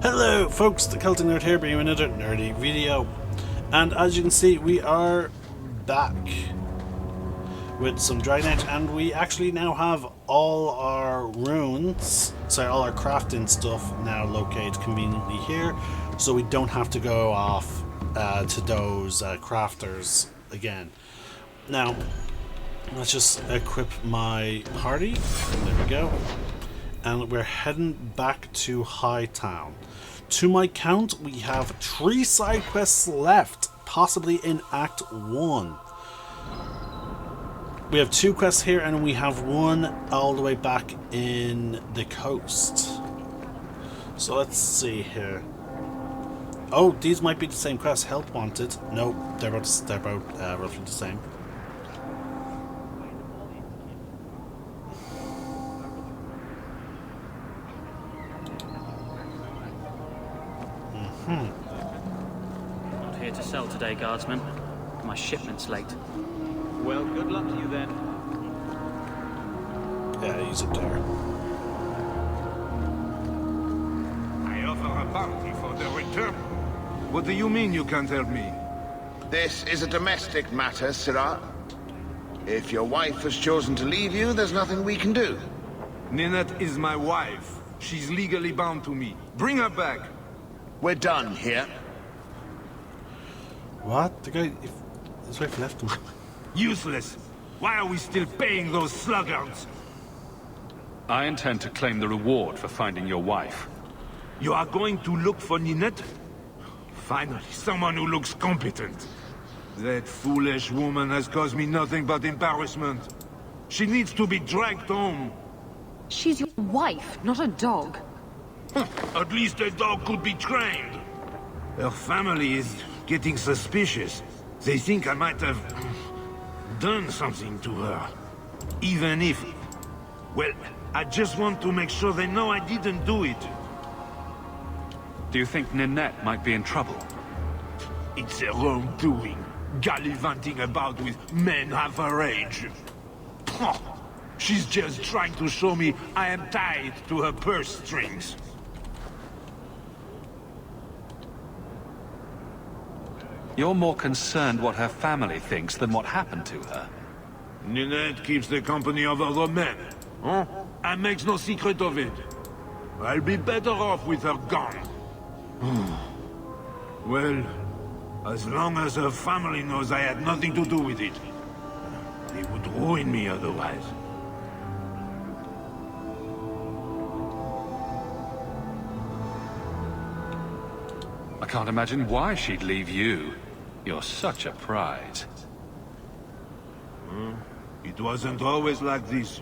Hello folks, the Celtic Nerd here bringing you another nerdy video. And as you can see, we are back with some Dragon Age, and we actually now have all our runes, sorry, all our crafting stuff now located conveniently here, so we don't have to go off to those crafters again. Now, let's just equip my party. There we go. And we're heading back to Hightown. To my count, we have 3 side quests left, possibly in Act 1. We have 2 quests here, and we have 1 all the way back in the coast. So let's see here. Oh, these might be the same quests. Help wanted. No, they're both roughly the same. Not here to sell today, guardsman. My shipment's late. Well, good luck to you then. Yeah, he's a dare. I offer a bounty for the return. What do you mean you can't help me? This is a domestic matter, Sirrah. If your wife has chosen to leave you, there's nothing we can do. Ninette is my wife. She's legally bound to me. Bring her back. We're done here. What? The guy... His wife left him. Useless. Why are we still paying those sluggards? I intend to claim the reward for finding your wife. You are going to look for Ninette? Finally, someone who looks competent. That foolish woman has caused me nothing but embarrassment. She needs to be dragged home. She's your wife, not a dog. At least a dog could be trained. Her family is getting suspicious. They think I might have done something to her. Even if... Well, I just want to make sure they know I didn't do it. Do you think Ninette might be in trouble? It's her own doing. Gallivanting about with men half her age. She's just trying to show me I am tied to her purse strings. You're more concerned what her family thinks than what happened to her. Ninette keeps the company of other men. Huh? And makes no secret of it. I'll be better off with her gone. Well, as long as her family knows I had nothing to do with it. They would ruin me otherwise. I can't imagine why she'd leave you. You're such a prize. It wasn't always like this.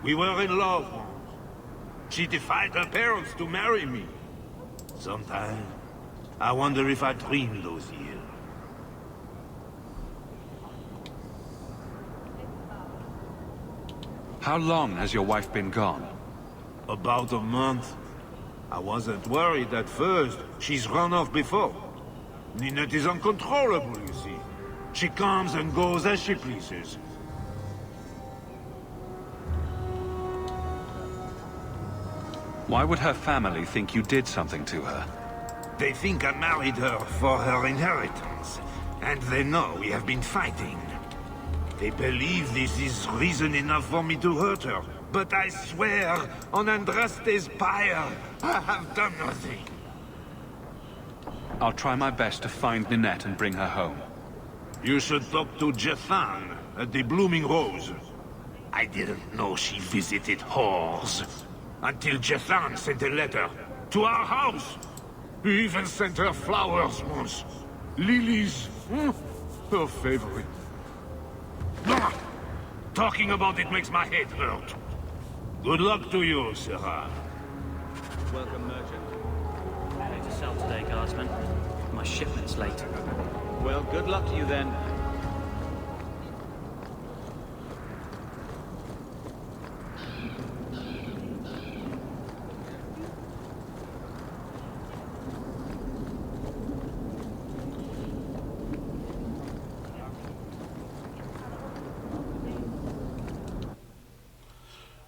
We were in love once. She defied her parents to marry me. Sometimes, I wonder if I dreamed those years. How long has your wife been gone? About a month. I wasn't worried at first. She's run off before. Ninette is uncontrollable, you see. She comes and goes as she pleases. Why would her family think you did something to her? They think I married her for her inheritance. And they know we have been fighting. They believe this is reason enough for me to hurt her. But I swear, on Andraste's pyre, I have done nothing. I'll try my best to find Ninette and bring her home. You should talk to Jethan at the Blooming Rose. I didn't know she visited whores. Until Jethan sent a letter to our house. He even sent her flowers once. Lilies. Her favorite. Talking about it makes my head hurt. Good luck to you, Sirrah. Welcome, merchant. Not here to sell today, guardsman. My shipment's late. Well, good luck to you then.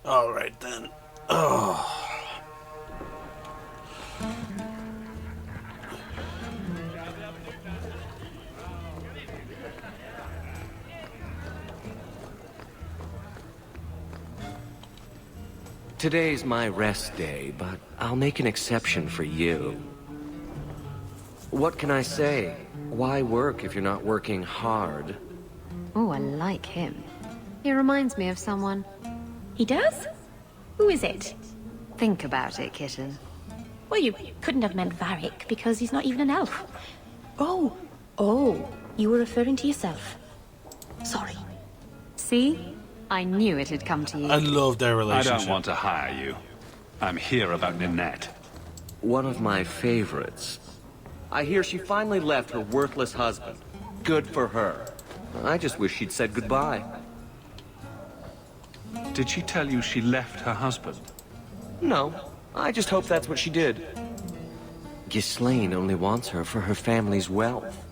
Alright then. Oh. Today's my rest day, but I'll make an exception for you. What can I say? Why work if you're not working hard? Oh, I like him. He reminds me of someone. He does? Who is it? Think about it, kitten. Well, you couldn't have meant Varric, because he's not even an elf. Oh, you were referring to yourself. Sorry. See? I knew it had come to you. I love their I relationship. don't want to hire you. I'm here about Ninette. One of my favorites. I hear she finally left her worthless husband. Good for her. I just wish she'd said goodbye. Did she tell you she left her husband? No, I just hope that's what she did. Ghislaine only wants her for her family's wealth.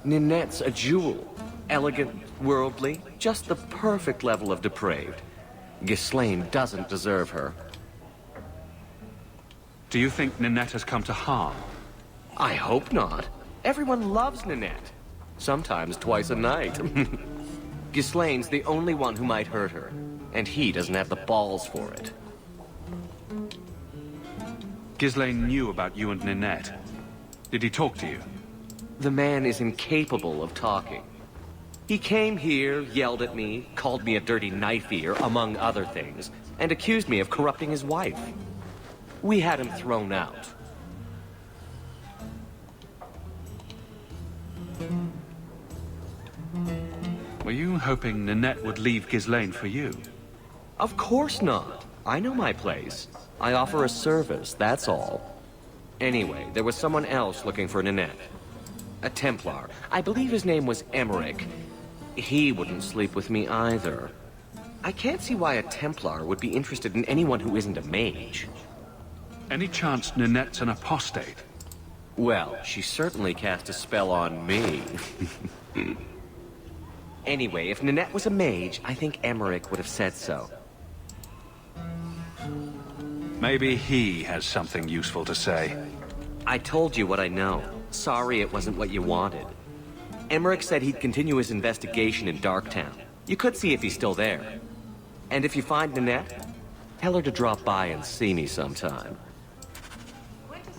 Ninette's a jewel. Elegant, worldly, just the perfect level of depraved. Ghislaine doesn't deserve her. Do you think Ninette has come to harm? I hope not. Everyone loves Ninette. Sometimes twice a night. Ghislaine's the only one who might hurt her, and he doesn't have the balls for it. Ghislaine knew about you and Ninette. Did he talk to you? The man is incapable of talking. He came here, yelled at me, called me a dirty knife-ear, among other things, and accused me of corrupting his wife. We had him thrown out. Were you hoping Ninette would leave Ghislaine for you? Of course not. I know my place. I offer a service, that's all. Anyway, there was someone else looking for Ninette. A Templar. I believe his name was Emmerich. He wouldn't sleep with me either. I can't see why a Templar would be interested in anyone who isn't a mage. Any chance Ninette's an apostate? Well, she certainly cast a spell on me. Anyway, if Ninette was a mage, I think Emmerich would have said so. Maybe he has something useful to say. I told you what I know. Sorry it wasn't what you wanted. Emmerich said he'd continue his investigation in Darktown. You could see if he's still there. And if you find Ninette, tell her to drop by and see me sometime.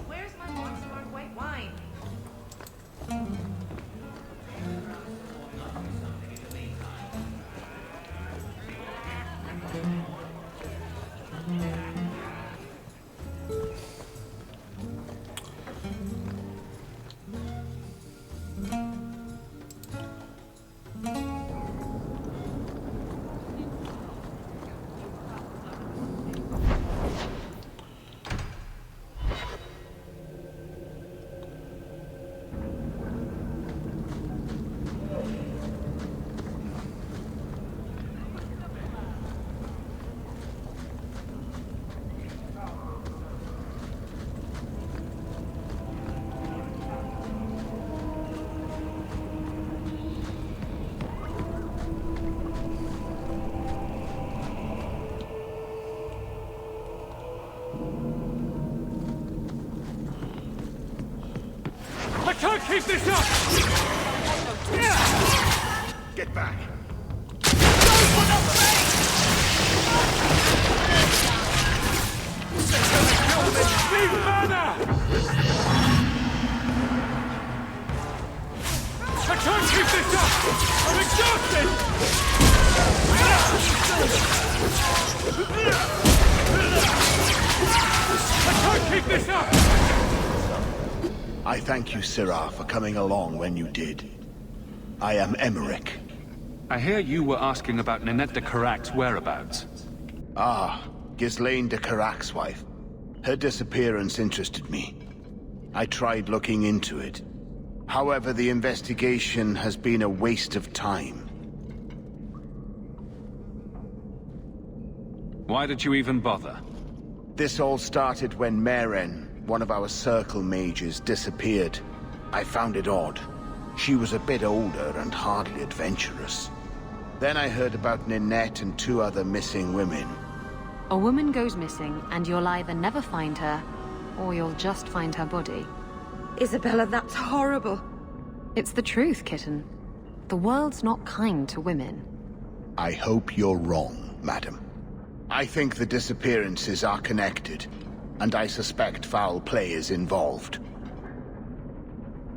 Where's my monster white wine? I can't keep this up! Get back! Leave Mana! I can't keep this up! I'm exhausted! I can't keep this up! I thank you, Sirrah, for coming along when you did. I am Emmerich. I hear you were asking about Ninette de Carac's whereabouts. Ah, Ghislaine de Carac's wife. Her disappearance interested me. I tried looking into it. However, the investigation has been a waste of time. Why did you even bother? This all started when Meren, one of our circle mages, disappeared. I found it odd. She was a bit older and hardly adventurous. Then I heard about Ninette and 2 other missing women. A woman goes missing, and you'll either never find her, or you'll just find her body. Isabella, that's horrible. It's the truth, kitten. The world's not kind to women. I hope you're wrong, madam. I think the disappearances are connected, and I suspect foul play is involved.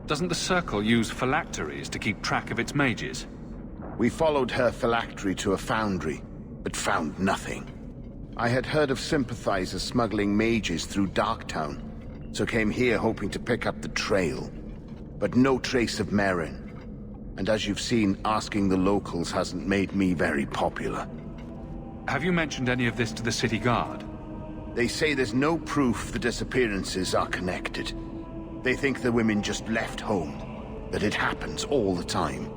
Doesn't the Circle use phylacteries to keep track of its mages? We followed her phylactery to a foundry, but found nothing. I had heard of sympathizers smuggling mages through Darktown, so came here hoping to pick up the trail. But no trace of Merrin. And as you've seen, asking the locals hasn't made me very popular. Have you mentioned any of this to the city guard? They say there's no proof the disappearances are connected. They think the women just left home, that it happens all the time.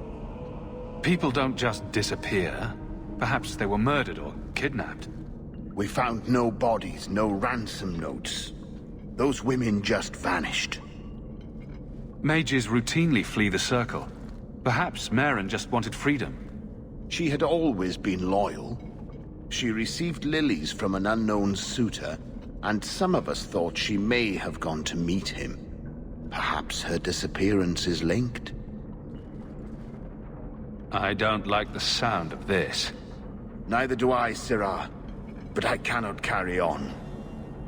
People don't just disappear. Perhaps they were murdered or kidnapped. We found no bodies, no ransom notes. Those women just vanished. Mages routinely flee the Circle. Perhaps Merrin just wanted freedom. She had always been loyal. She received lilies from an unknown suitor, and some of us thought she may have gone to meet him. Perhaps her disappearance is linked. I don't like the sound of this. Neither do I, Sirah. But I cannot carry on.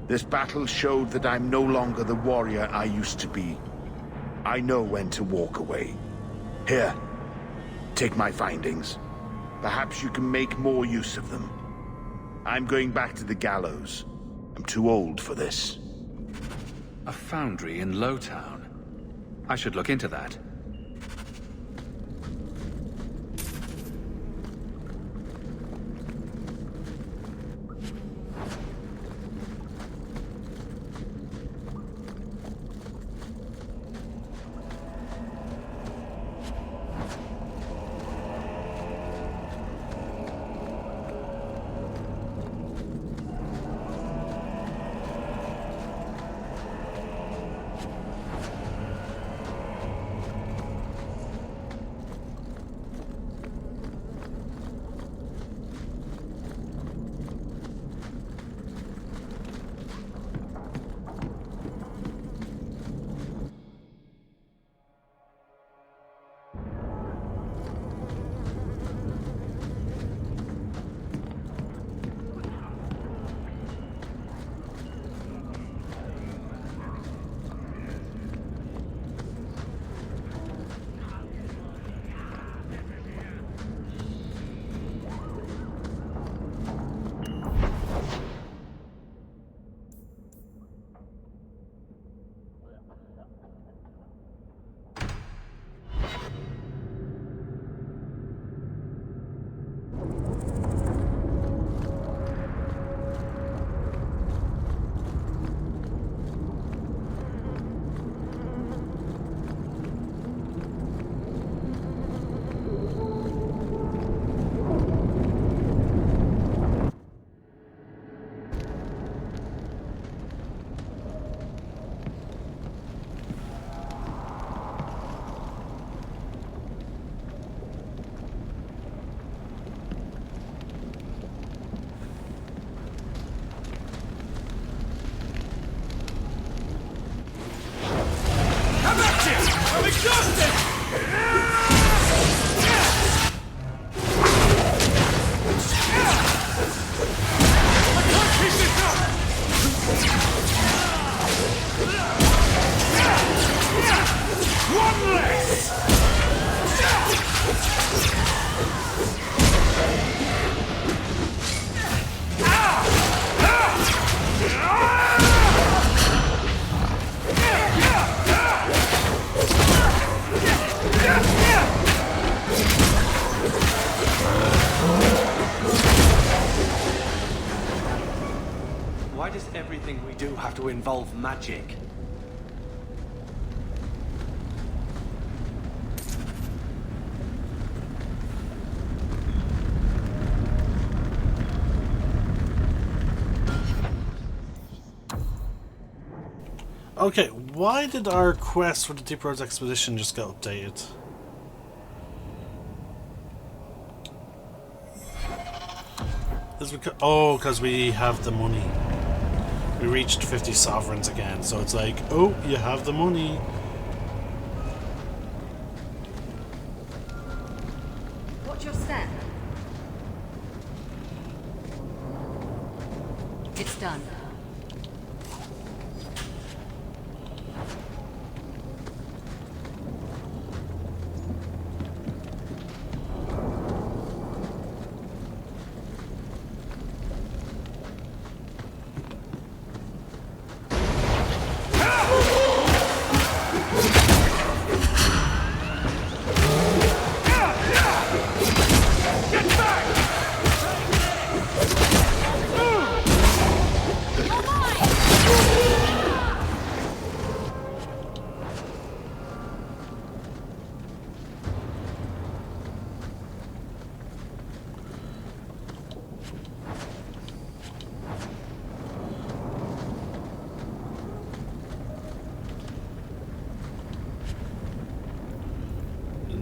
This battle showed that I'm no longer the warrior I used to be. I know when to walk away. Here, take my findings. Perhaps you can make more use of them. I'm going back to the gallows. I'm too old for this. A foundry in Lowtown. I should look into that. Why does everything we do have to involve magic? Okay, why did our quest for the Deep Roads Expedition just get updated? Is because, oh, because we have the money. We reached 50 sovereigns again, so it's like, oh, you have the money. Watch your step.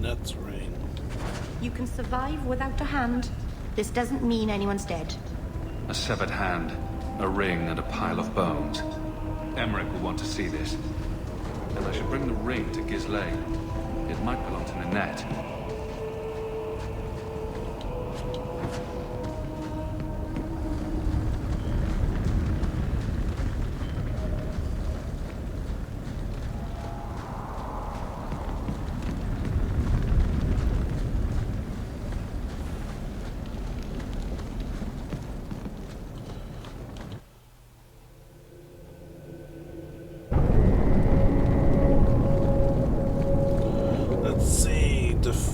Ninette's ring. You can survive without a hand. This doesn't mean anyone's dead. A severed hand, a ring, and a pile of bones. Emmerich will want to see this. And I should bring the ring to Ghislaine. It might belong to Ninette.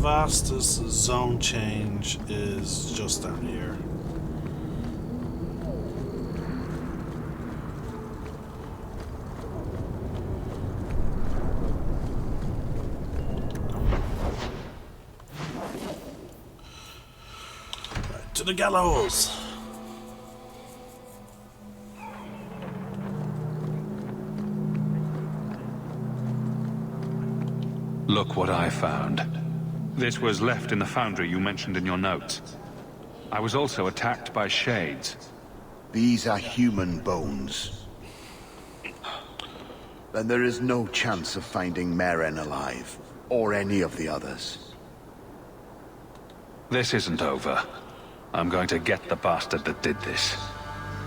Fastest zone change is just down here. Right, to the gallows. Look what I found. This was left in the foundry you mentioned in your notes. I was also attacked by shades. These are human bones. Then there is no chance of finding Meren alive, or any of the others. This isn't over. I'm going to get the bastard that did this.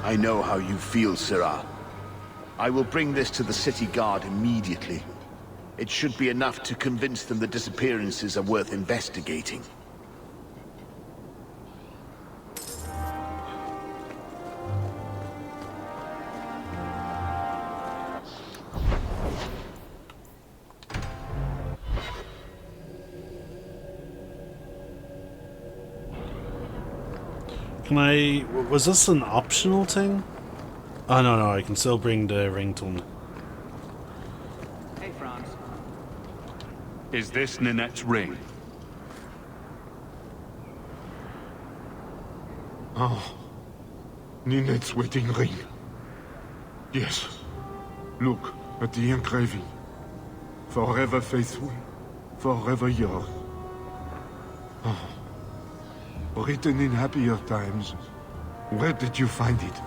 I know how you feel, Sirrah. I will bring this to the city guard immediately. It should be enough to convince them the disappearances are worth investigating. Can I... was this an optional thing? Oh, no, I can still bring the ring to him. Hey, Franz. Is this Ninette's ring? Oh, Ninette's wedding ring. Yes. Look at the engraving. Forever faithful, forever yours. Oh. Written in happier times. Where did you find it?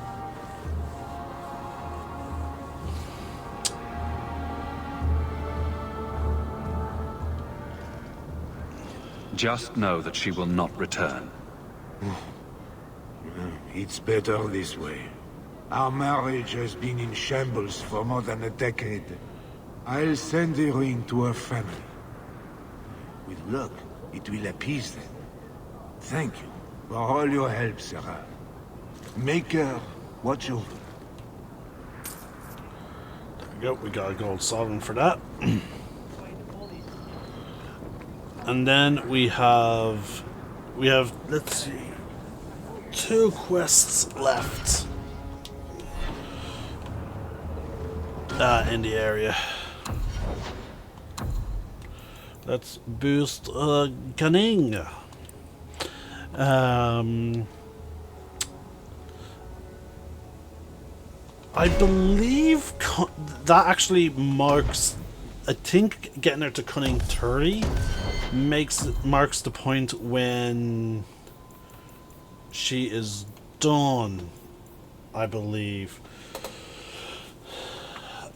Just know that she will not return. It's better this way. Our marriage has been in shambles for more than a decade. I'll send the ring to her family. With luck, it will appease them. Thank you for all your help, Sarah. Make her watch over. There we go, we got a gold sovereign for that. And then we have, let's see, 2 quests left in the area. Let's boost cunning. I believe that actually marks, I think getting her to cunning 30 marks the point when she is done, I believe.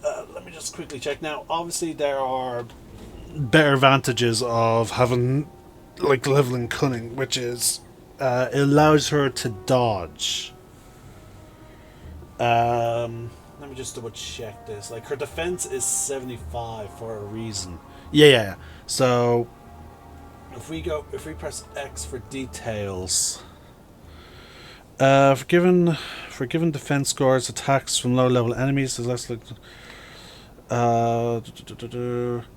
Let me just quickly check now. Obviously there are better advantages of having like leveling cunning, which is it allows her to dodge. Let me just double check this. Like her defense is 75 for a reason. Yeah. So if we press X for details, for given defense scores, attacks from low level enemies is less like.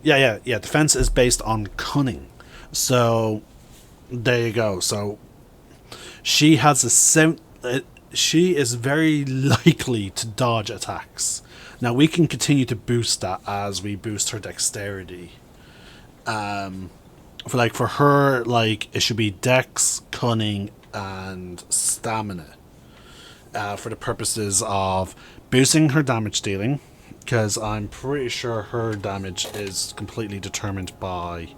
Yeah. Defense is based on cunning. So there you go. So she has she is very likely to dodge attacks. Now we can continue to boost that as we boost her dexterity. For her, like, it should be dex, cunning, and stamina. For the purposes of boosting her damage dealing, because I'm pretty sure her damage is completely determined by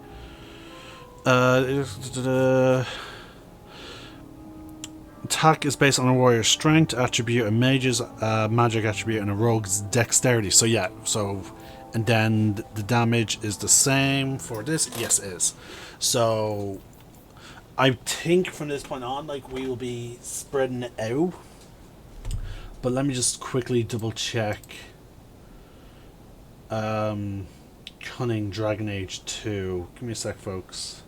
Attack is based on a warrior's strength attribute, a mage's magic attribute, and a rogue's dexterity. So yeah, and then the damage is the same for this. Yes, it is. So I think from this point on, like, we will be spreading it out. But let me just quickly double check. Cunning Dragon Age 2. Give me a sec, folks.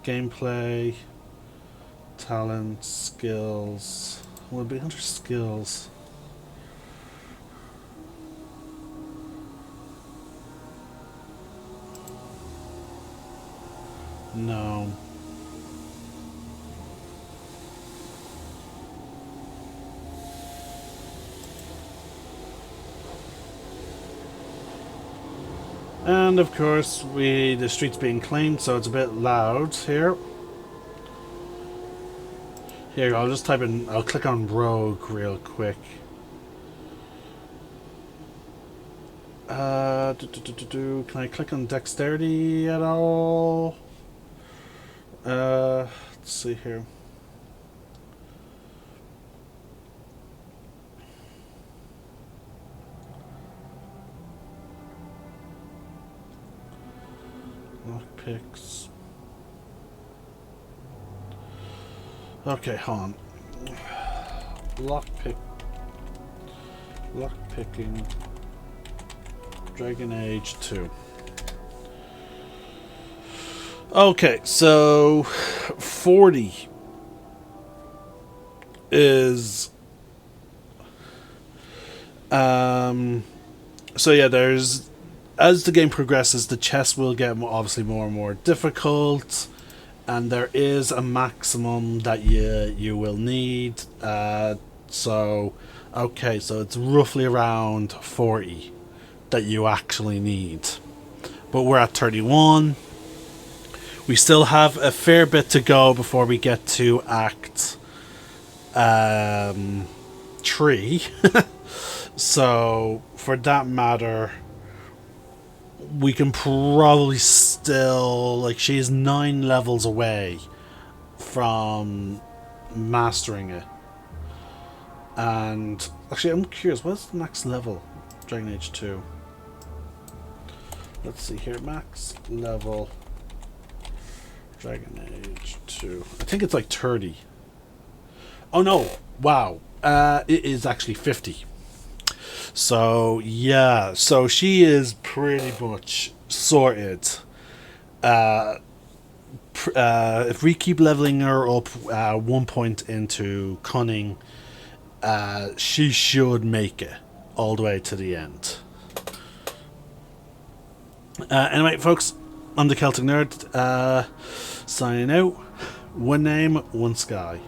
Gameplay, talent, skills. Will it be under skills? No. And of course, the street's being cleaned, so it's a bit loud here. Here, I'll just I'll click on Rogue real quick. Can I click on Dexterity at all? Let's see here. Lockpicks. Okay, hold on. Lockpicking. Dragon Age 2. Okay, so 40 is so yeah, there's, as the game progresses, the chests will get obviously more and more difficult, and there is a maximum that you will need. So okay, so it's roughly around 40 that you actually need, but we're at 31. We still have a fair bit to go before we get to Act 3. So for that matter, we can probably still, like, she's 9 levels away from mastering it. And actually, I'm curious, what's the next level? Dragon Age 2. Let's see here, max level Dragon Age 2. I think it's like 30. Oh no, wow. It is actually 50. So yeah, so she is pretty much sorted. If we keep leveling her up 1 point into cunning, she should make it all the way to the end. Anyway, folks, I'm the Celtic Nerd, signing out. One name, one sky.